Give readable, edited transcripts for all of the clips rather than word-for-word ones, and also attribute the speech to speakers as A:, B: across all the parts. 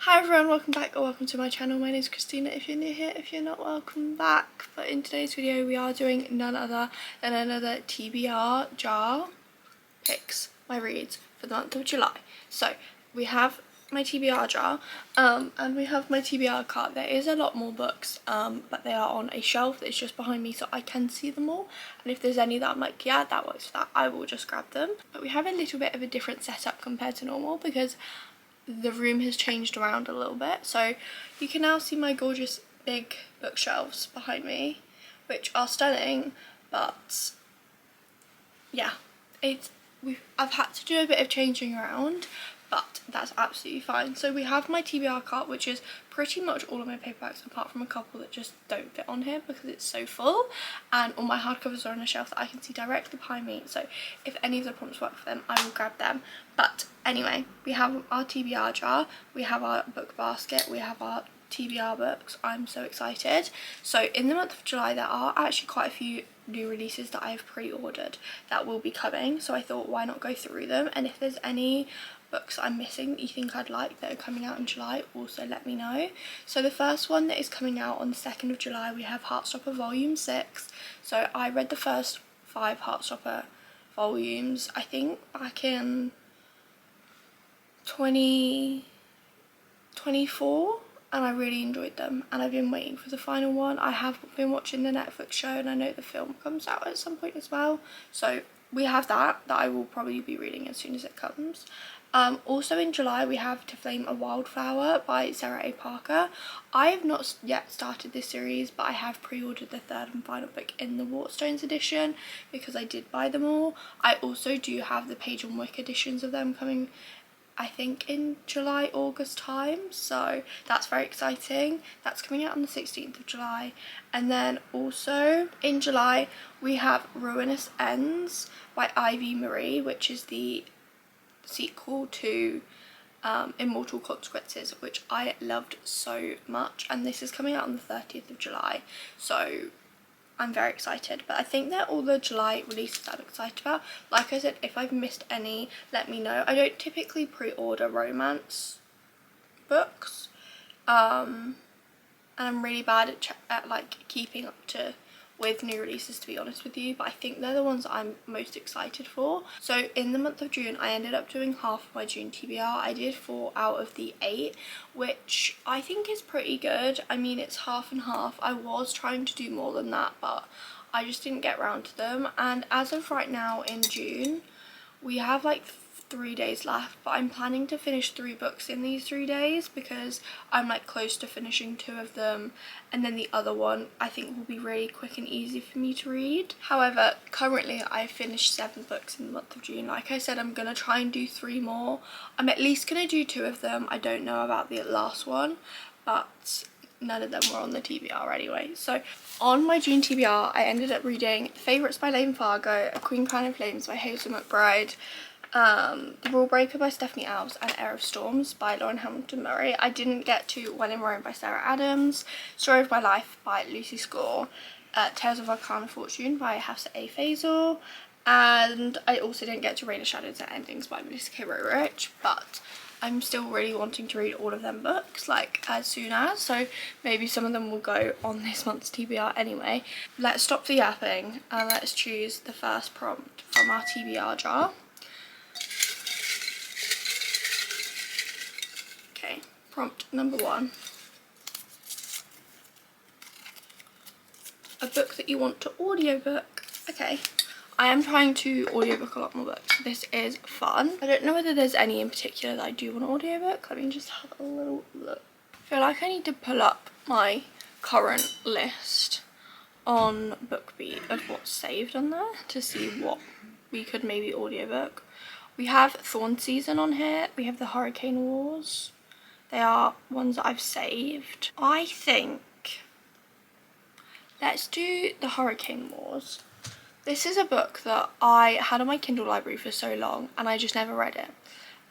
A: Hi everyone, welcome back or welcome to my channel. My name is Christina. If you're new here, if you're not, welcome back. But in today's video we are doing none other than another TBR jar picks my reads for the month of July. So we have my TBR jar and we have my TBR cart. There is a lot more books but they are on a shelf that's just behind me so I can see them all, and if there's any that I'm like, yeah, that works for that, I will just grab them. But we have a little bit of a different setup compared to normal because the room has changed around a little bit, so you can now see my gorgeous big bookshelves behind me, which are stunning. But yeah, I've had to do a bit of changing around, but that's absolutely fine. So we have my TBR cart, which is pretty much all of my paperbacks apart from a couple that just don't fit on here because it's so full, and all my hardcovers are on a shelf that I can see directly behind me, so if any of the prompts work for them I will grab them. But anyway, we have our TBR jar, we have our book basket, we have our TBR books. I'm so excited. So in the month of July there are actually quite a few new releases that I have pre-ordered that will be coming, so I thought why not go through them, and if there's any books I'm missing that you think I'd like that are coming out in July, also let me know. So the first one that is coming out on the 2nd of July, we have Heartstopper Volume 6. So I read the first 5 Heartstopper volumes, I think back in 2024, and I really enjoyed them, and I've been waiting for the final one. I have been watching the Netflix show and I know the film comes out at some point as well, so we have that I will probably be reading as soon as it comes. Also in July we have To Flame a Wildflower by Sarah A. Parker. I have not yet started this series, but I have pre-ordered the third and final book in the Waterstones edition because I did buy them all. I also do have the Page and Wick editions of them coming, I think in July, August time, so that's very exciting. That's coming out on the 16th of July. And then also in July we have Ruinous Ends by Ivy Marie, which is the sequel to Immortal Consequences, which I loved so much, and this is coming out on the 30th of July, so I'm very excited. But I think they're all the July releases I'm excited about. Like I said, if I've missed any, let me know. I don't typically pre-order romance books, and I'm really bad at like keeping up with new releases, to be honest with you, but I think they're the ones I'm most excited for. So in the month of June I ended up doing half of my June TBR. I did 4 out of the 8, which I think is pretty good. I mean, it's half and half. I was trying to do more than that, but I just didn't get around to them. And as of right now in June we have like 3 days left, but I'm planning to finish 3 books in these 3 days because I'm like close to finishing 2 of them, and then the other one I think will be really quick and easy for me to read. However, currently I've finished 7 books in the month of June. Like I said, I'm gonna try and do 3 more. I'm at least gonna do 2 of them. I don't know about the last one, but none of them were on the TBR anyway. So on my June TBR I ended up reading Favourites by Lane Fargo, A Queen Crowned in Flames by Hazel McBride, The Rule Breaker by Stephanie Alves, and Air of Storms by Lauren Hamilton Murray. I didn't get to When in Rome by Sarah Adams, Story of My Life by Lucy Score, Tales of Arcana Fortune by Hafsa A. Faisal, and I also didn't get to Rain of Shadows and Endings by Melissa K. Rich, but I'm still really wanting to read all of them books like as soon as, so maybe some of them will go on this month's TBR anyway. Let's stop the yapping and let's choose the first prompt from our TBR jar. Okay, prompt number 1. A book that you want to audiobook. Okay, I am trying to audiobook a lot more books. This is fun. I don't know whether there's any in particular that I do want to audiobook. Let me just have a little look. I feel like I need to pull up my current list on BookBeat of what's saved on there to see what we could maybe audiobook. We have Thorn Season on here. We have the Hurricane Wars. They are ones that I've saved. I think let's do the Hurricane Wars. This is a book that I had on my Kindle library for so long and I just never read it.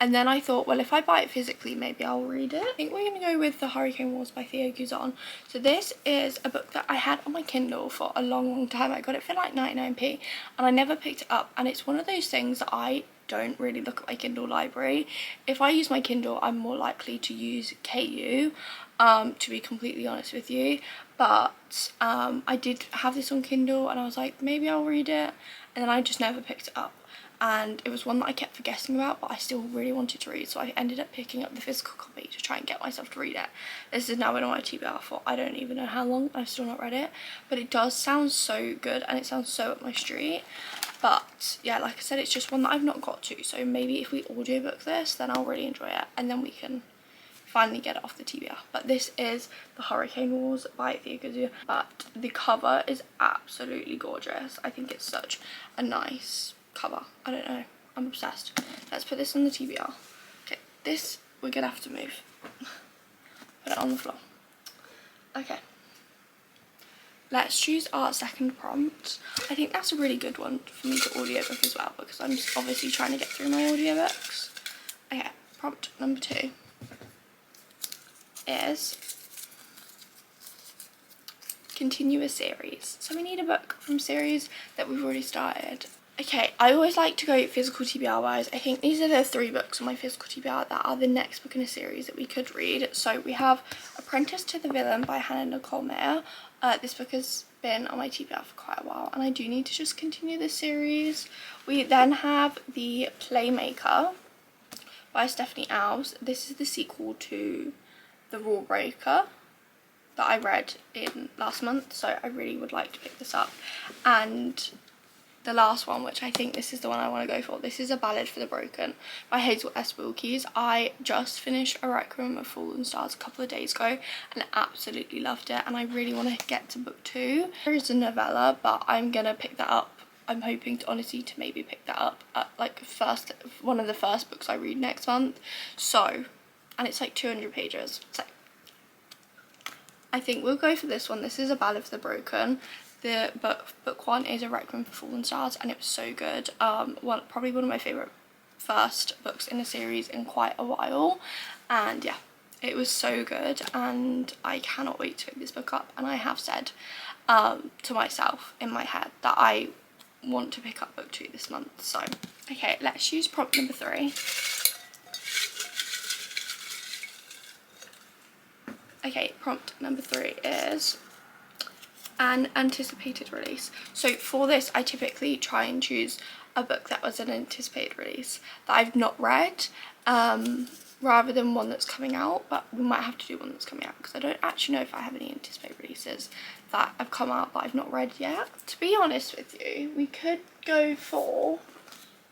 A: And then I thought, well, if I buy it physically, maybe I'll read it. I think we're going to go with The Hurricane Wars by Theo Guzan. So this is a book that I had on my Kindle for a long time. I got it for like 99p and I never picked it up. And it's one of those things that I don't really look at my Kindle library. If I use my Kindle, I'm more likely to use KU, to be completely honest with you. But I did have this on Kindle and I was like, maybe I'll read it, and then I just never picked it up. And it was one that I kept forgetting about, but I still really wanted to read, so I ended up picking up the physical copy to try and get myself to read it. This has now been on my TBR for I don't even know how long. I've still not read it, but it does sound so good and it sounds so up my street. But yeah, like I said, it's just one that I've not got to, so maybe if we audiobook this, then I'll really enjoy it, and then we can finally get it off the TBR. But this is The Hurricane Wars by Theodosia, but the cover is absolutely gorgeous. I think it's such a nice cover. I don't know, I'm obsessed. Let's put this on the TBR. Okay, this we're gonna have to move. Put it on the floor. Okay, let's choose our second prompt. I think that's a really good one for me to audiobook as well, because I'm obviously trying to get through my audiobooks. Okay, prompt number 2 is continue a series. So we need a book from series that we've already started. Okay, I always like to go physical TBR wise. I think these are the 3 books on my physical TBR that are the next book in a series that we could read. So we have Apprentice to the Villain by Hannah Nicole Mayer. This book has been on my TBR for quite a while and I do need to just continue this series. We then have The Playmaker by Stephanie Alves. This is the sequel to The Rule Breaker that I read in last month, so I really would like to pick this up. And the last one, which I think this is the one I want to go for, this is A Ballad for the Broken by Hazel S. Wilkes. I just finished A Requiem of Fallen Stars a couple of days ago and absolutely loved it, and I really want to get to book 2. There is a novella, but I'm gonna pick that up. I'm hoping to honestly to maybe pick that up at like one of the first books I read next month. So, and it's like 200 pages, so I think we'll go for this one. This is A Ballad for the Broken. The book 1 is A Requiem for Fallen Stars, and it was so good. Probably one of my favourite first books in a series in quite a while, and yeah, it was so good and I cannot wait to pick this book up. And I have said to myself in my head that I want to pick up book 2 this month. So okay, let's use prompt number 3. Okay, prompt number 3 is an anticipated release. So for this, I typically try and choose a book that was an anticipated release that I've not read, rather than one that's coming out. But we might have to do one that's coming out because I don't actually know if I have any anticipated releases that have come out that I've not read yet. To be honest with you, we could go for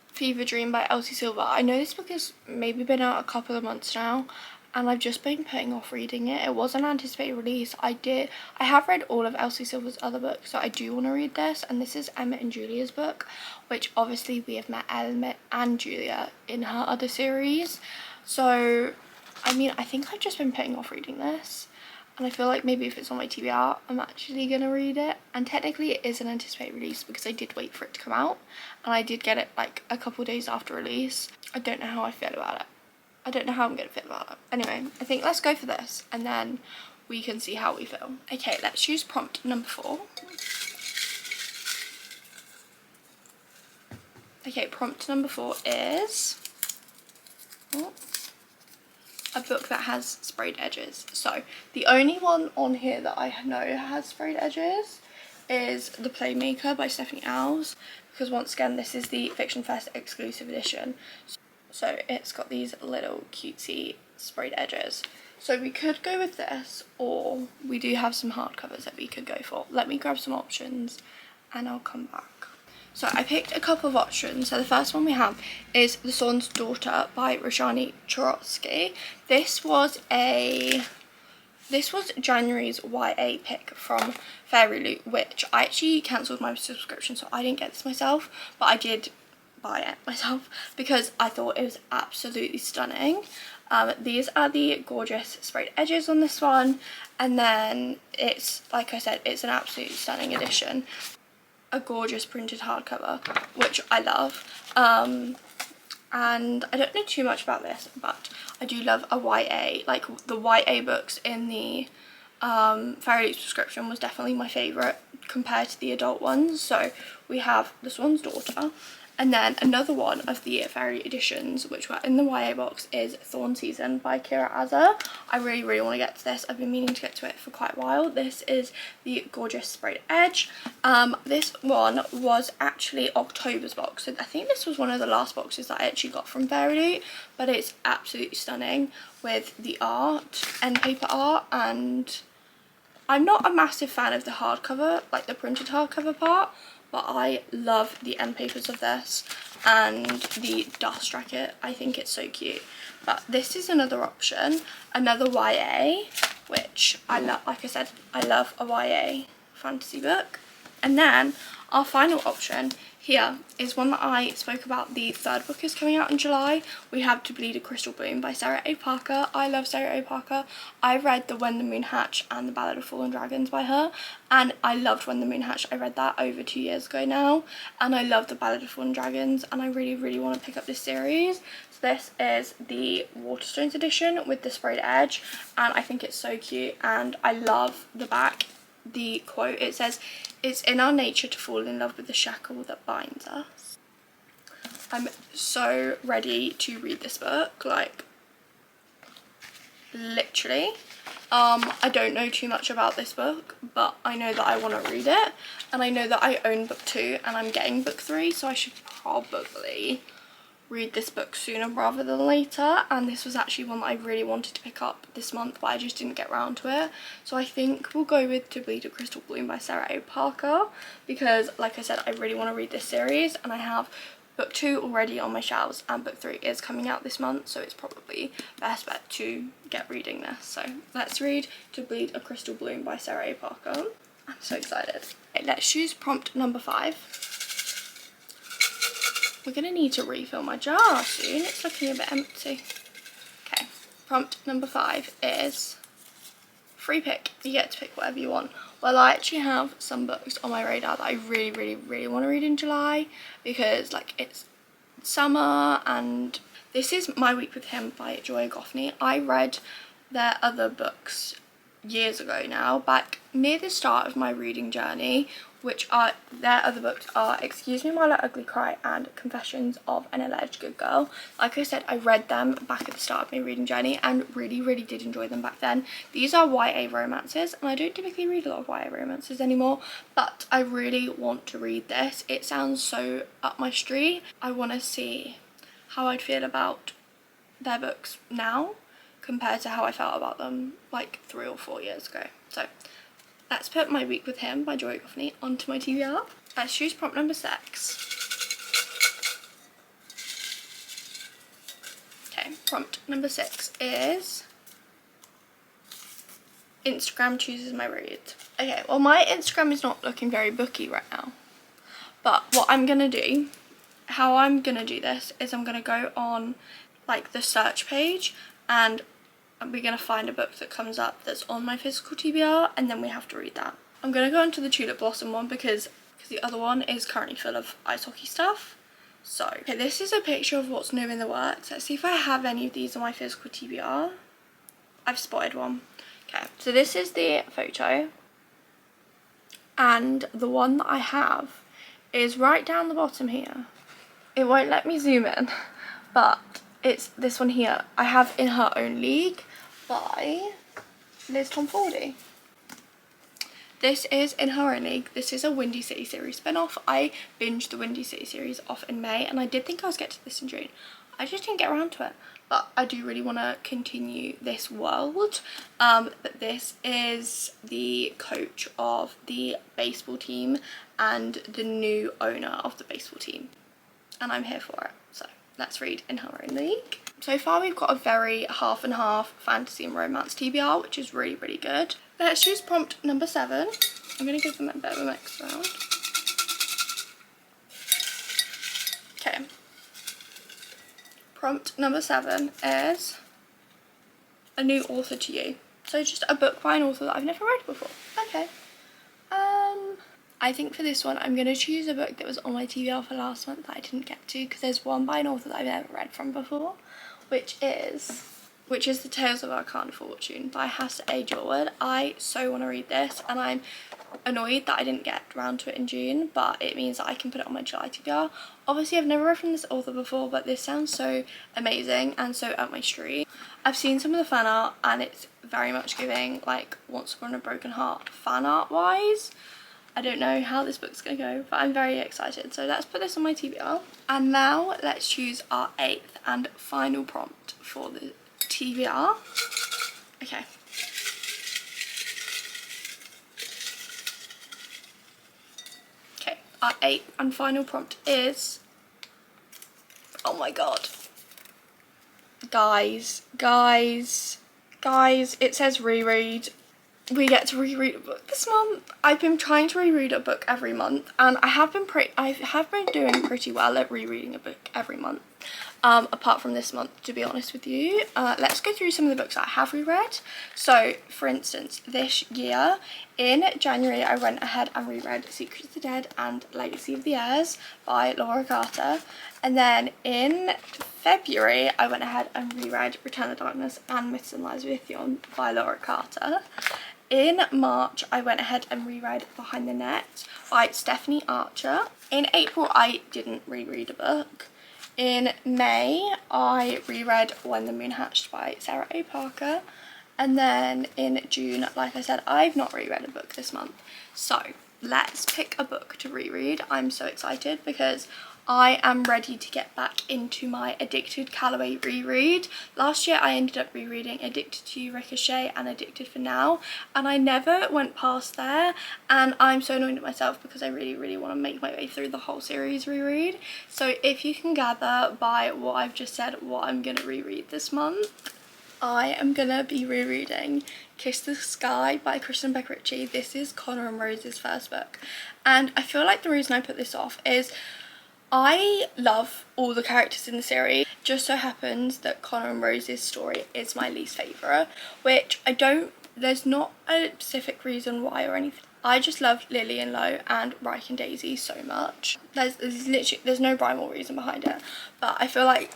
A: Fever Dream by Elsie Silver. I know this book has maybe been out a couple of months now, and I've just been putting off reading it. It was an anticipated release. I have read all of Elsie Silver's other books, so I do want to read this. And this is Emmett and Julia's book, which obviously we have met Emmett and Julia in her other series. So, I mean, I think I've just been putting off reading this. And I feel like maybe if it's on my TBR, I'm actually going to read it. And technically it is an anticipated release because I did wait for it to come out. And I did get it like a couple days after release. I don't know how I feel about it. I don't know how I'm going to feel about it. Anyway, I think let's go for this and then we can see how we feel. Okay, let's choose prompt number 4. Okay, prompt number 4 is a book that has sprayed edges. So the only one on here that I know has sprayed edges is The Playmaker by Stephanie Alves, because once again this is the Fiction Fest exclusive edition. So it's got these little cutesy sprayed edges. So we could go with this, or we do have some hardcovers that we could go for. Let me grab some options and I'll come back. So I picked a couple of options. So the first one we have is The Swan's Daughter by Rashani Chorotsky. This was January's YA pick from Fairy Loot, which I actually cancelled my subscription, so I didn't get this myself, but I did buy it myself because I thought it was absolutely stunning. These are the gorgeous sprayed edges on this one, and then it's, like I said, it's an absolutely stunning edition. A gorgeous printed hardcover, which I love. And I don't know too much about this, but I do love a YA. Like the YA books in the Fairy Loot subscription was definitely my favourite compared to the adult ones. So we have The Swan's Daughter, And then another one of the fairy editions, which were in the YA box, is Thorn Season by Kira Azar. I really want to get to this. I've been meaning to get to it for quite a while. This is the Gorgeous Sprayed Edge. This one was actually October's box, so I think this was one of the last boxes that I actually got from Fairy Loot, but it's absolutely stunning with the art, end paper art, and I'm not a massive fan of the hardcover, like the printed hardcover part, but I love the end papers of this and the dust jacket. I think it's so cute. But this is another option, another YA, which I love. Like I said, I love a YA fantasy book. And then our final option here is one that I spoke about. The third book is coming out in July. We have To Bleed a Crystal Bloom by Sarah A. Parker. I love Sarah A. Parker. I read the When the Moon Hatched and the Ballad of Fallen Dragons by her, and I loved When the Moon Hatched. I read that over 2 years ago now, and I love the Ballad of Fallen Dragons, and I really want to pick up this series. So this is the Waterstones edition with the sprayed edge, and I think it's so cute, and I love the back. The quote, it says, "It's in our nature to fall in love with the shackle that binds us." I'm so ready to read this book, like literally. I don't know too much about this book, but I know that I want to read it, and I know that I own book 2 and I'm getting book 3, so I should probably read this book sooner rather than later. And this was actually one that I really wanted to pick up this month, but I just didn't get around to it. So I think we'll go with To Bleed a Crystal Bloom by Sarah A. Parker, because like I said, I really want to read this series, and I have book 2 already on my shelves, and book 3 is coming out this month, so it's probably best bet to get reading this. So let's read To Bleed a Crystal Bloom by Sarah A. Parker. I'm so excited. Okay, let's choose prompt number 5. We're going to need to refill my jar soon. It's looking a bit empty. Okay, prompt number 5 is free pick. You get to pick whatever you want. Well, I actually have some books on my radar that I really want to read in July, because like it's summer, and this is My Week with Him by Joy Goffney. I read their other books years ago now, back near the start of my reading journey, which are their other books are Excuse Me While I Ugly Cry and Confessions of an Alleged Good Girl. Like I said, I read them back at the start of my reading journey and really did enjoy them back then. These are YA romances, and I don't typically read a lot of YA romances anymore, but I really want to read this. It sounds so up my street. I want to see how I'd feel about their books now compared to how I felt about them like 3 or 4 years ago. So let's put My Week with Him by Joy Goffney onto my TBR. Let's choose prompt number 6. Okay, prompt number 6 is Instagram chooses my read. Okay, well my Instagram is not looking very booky right now, but what I'm gonna do, how I'm gonna do this is I'm gonna go on like the search page, and we're going to find a book that comes up that's on my physical TBR, and then we have to read that. I'm going to go into the Tulip Blossom one because the other one is currently full of ice hockey stuff. So, okay, this is a picture of what's new in the works. Let's see if I have any of these on my physical TBR. I've spotted one. Okay, so this is the photo, and the one that I have is right down the bottom here. It won't let me zoom in, but it's this one here. I have In Her Own League by Liz Tomfordy. This is In Her Own League. This is a Windy City series spin-off. I binged the Windy City series off in May, and I did think I was getting to this in June. I just didn't get around to it, but I do really want to continue this world. But this is the coach of the baseball team and the new owner of the baseball team, and I'm here for it. So let's read In Her Own League. So far we've got a very half and half fantasy and romance TBR, which is really good. Let's choose prompt number 7. I'm going to give them a bit of a mix around. Okay. Prompt number 7 is A New Author to You. So just a book by an author that I've never read before. Okay. I think for this one I'm going to choose a book that was on my TBR for last month that I didn't get to, because there's one by an author that I've never read from before, which is which is The Tales of Our Carnal Fortune by Hafsa A. Jorwood. I so want to read this, and I'm annoyed that I didn't get around to it in June, but it means that I can put it on my July TBR. Obviously I've never read from this author before, but this sounds so amazing and so up my street. I've seen some of the fan art and it's very much giving like Once Upon a Broken Heart fan art wise. I don't know how this book's gonna go, but I'm very excited. So let's put this on my TBR. And now let's choose our 8th and final prompt for the TBR. Okay. Okay, our 8th and final prompt is, oh my god. Guys, it says reread. We get to reread a book this month. I've been trying to reread a book every month, and I have been doing pretty well at rereading a book every month. Apart from this month, to be honest with you. Let's go through some of the books that I have reread. So, for instance, this year, in January, I went ahead and reread Secrets of the Dead and Legacy of the Heirs by Laura Carter. And then in February, I went ahead and reread Return of the Darkness and Myths and Lies of Ithion by Laura Carter. In March, I went ahead and reread Behind the Net by Stephanie Archer. In April, I didn't reread a book. In May, I reread When the Moon Hatched by Sarah A. Parker. And then in June, like I said, I've not reread a book this month. So let's pick a book to reread. I'm so excited because I am ready to get back into my Addicted Calloway reread. Last year I ended up rereading Addicted to You, Ricochet and Addicted for Now, and I never went past there, and I'm so annoyed at myself because I really want to make my way through the whole series reread. So if you can gather by what I've just said what I'm going to reread this month, I am going to be rereading Kiss the Sky by Kristen Beck Ritchie. This is Connor and Rose's first book, and I feel like the reason I put this off is I love all the characters in the series. Just so happens that Connor and Rose's story is my least favourite, which there's not a specific reason why or anything. I just love Lily and Lo and Ryke and Daisy so much. There's no rhyme or reason behind it, but I feel like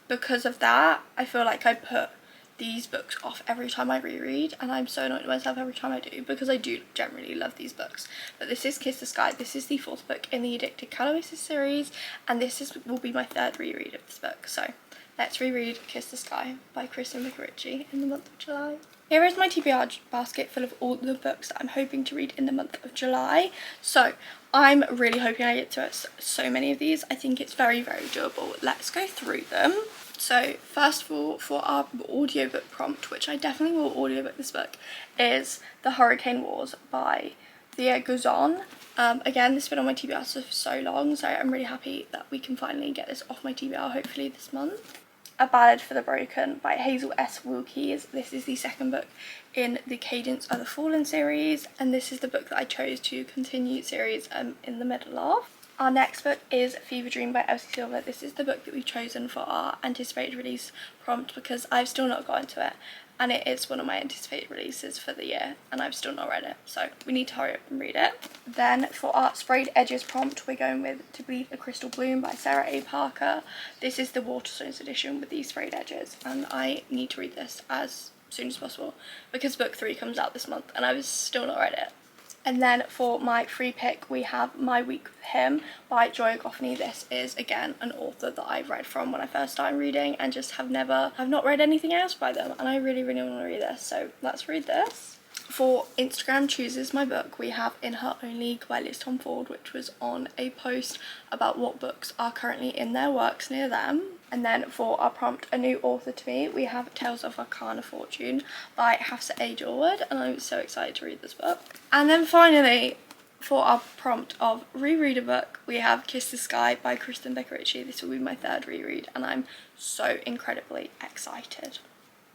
A: because of that, I feel like I put these books off every time I reread, and I'm so annoyed at myself every time I do because I do generally love these books. But this is Kiss the Sky. This is the 4th book in the Addicted Calloway series, and will be my 3rd reread of this book. So let's reread Kiss the Sky by Kristen Beck Ritchie in the month of July. Here is my TBR basket full of all the books that I'm hoping to read in the month of July. So I'm really hoping I get to so many of these. I think it's very doable. Let's go through them. So first of all, for our audiobook prompt, which I definitely will audiobook this book, is The Hurricane Wars by Thea Guzon. Again, this has been on my TBR for so long, so I'm really happy that we can finally get this off my TBR, hopefully this month. A Ballad for the Broken by Hazel S. Wilkes. This is the 2nd book in the Cadence of the Fallen series, and this is the book that I chose to continue series in the middle of. Our next book is Fever Dream by Elsie Silver. This is the book that we've chosen for our anticipated release prompt because I've still not gotten to it, and it is one of my anticipated releases for the year, and I've still not read it, so we need to hurry up and read it. Then for our Sprayed Edges prompt, we're going with To Bleed a Crystal Bloom by Sarah A. Parker. This is the Waterstones edition with these sprayed edges, and I need to read this as soon as possible because book 3 comes out this month and I've still not read it. And then for my free pick, we have My Week with Him by Joy Goffney. This is, again, an author that I've read from when I first started reading and just have not read anything else by them. And I really want to read this, so let's read this. For Instagram Chooses My Book, we have In Her Own League by Liz Tom Ford, which was on a post about what books are currently in their works near them. And then for our prompt, A New Author to Me, we have Tales of Our Carnal Fortune by Hafsa A. Jorwood, and I'm so excited to read this book. And then finally, for our prompt of reread a book, we have Kiss the Sky by Kristen Beck Ritchie. This will be my 3rd reread, and I'm so incredibly excited.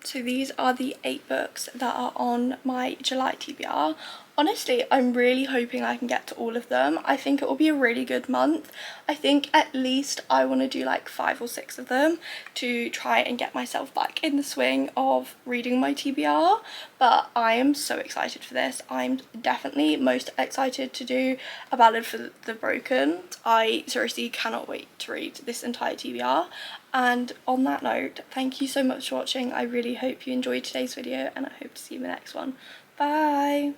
A: So these are the 8 books that are on my July TBR. Honestly, I'm really hoping I can get to all of them. I think it will be a really good month. I think at least I want to do like 5 or 6 of them to try and get myself back in the swing of reading my TBR. But I am so excited for this. I'm definitely most excited to do A Ballad for the Broken. I seriously cannot wait to read this entire TBR. And on that note, thank you so much for watching. I really hope you enjoyed today's video, and I hope to see you in the next one. Bye!